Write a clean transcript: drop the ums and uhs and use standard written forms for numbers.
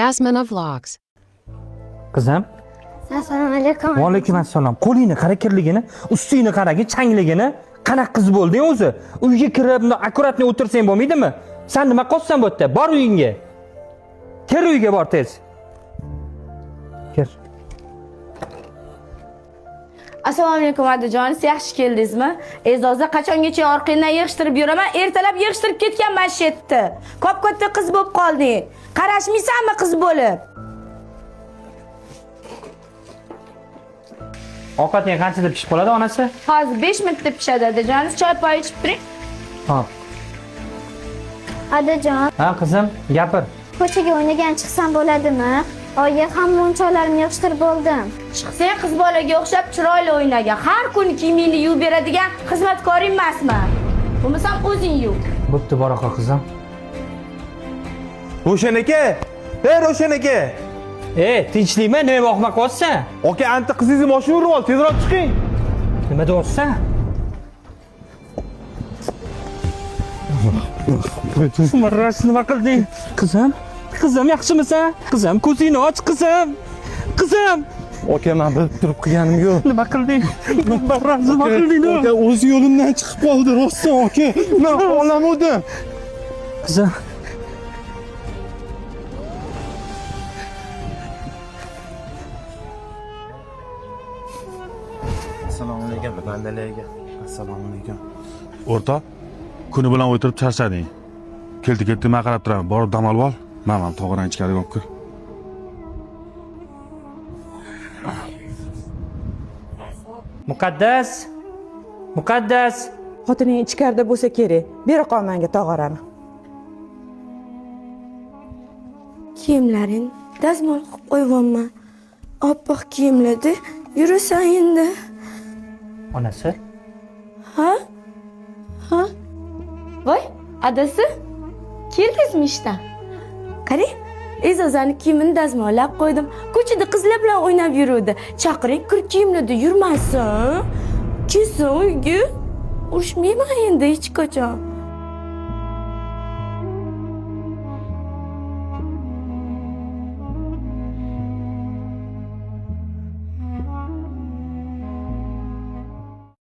Jasmine Vlogs. Qizim, Assalomu alaykum. va alaykum assalom. Qo'lingni qara kirligini, ustingni qaragin, changligini. Qanaqa qiz bo'lding o'zi? Uyga kirib, akkuratni o'tirsang bo'lmaydimi? Sen nima qilsan bu yerda? Bor uyingga. Kir uyga bor tez. Kir. Assalomu alaykum adajon, siz yaxshi keldingizmi? E'zozda qachongacha orqangdan yig'ishtirib yuraman? Ertalab yig'ishtirib ketganman shu yerda. Kop-katta qiz bo'lib qolding. Qarashmaysanmi qiz bo'lib? Ovqating qanchada pishib qoladi onasi? Hozir 5 minutda pishadi adajon. Choy poy ichib turing. Ha. Adajon, Ha qizim, gapir. ko'chaga o'ynagan chiqsam bo'ladimi? Oyi, hamma o'yinchoqlarimni yig'ishtirib bo'ldim. Chiqsang qiz bolaga o'xshab chiroyli o'ynagan, har kuni kiyimingni yuvib beradigan xizmatkoring emasman. Bo'lmasam o'zing yuv. Bo'pti, baraqa qizim. Ro'shan aka! Ey Ro'shan aka! Tinchlikmi? Nima vaqtma qo'ysan? Aka, anta qizingizni mashina urib ol, tezroq chiqing. Nima deyapsan? Marras nima qilding? Qizim, qizim yaxshimisan? Qizim, ko'zingni och qizim. Qizim, Aka, men bilib turib qilganim yo'q. nima qilding? Marras nima qilding? Aka, o'z yo'limdan chiqib qoldi, rostdan aka. Men olamadim. Qizim. Assalomu alaykum, bandalarga. Assalomu alaykum. O'rtoq, kuni bilan o'tirib charchading. Keldi men qarab turaman. Borib dam olib ol. Men ham tog'orani ichkariga olib kir. Muqaddas. Muqaddas. Xotining ichkarida bo'lsa kerak. Bera qol menga tog'orani. Kiyimlaring dazmol qilib qo'yibman. Oppoq kiyimlarda yurasan endi. Onasi. Ha? Ha? Voy, adasi. Keldingizmi ishdan? Qarang, Ezozani kiyimini dazmollab qo'ydim. Ko'chada qizlar bilan o'ynab yuruvdi. Chaqiring, kir kiyimlarda yurmasin. Kelsin uyga. Urushmayman endi hech qachon.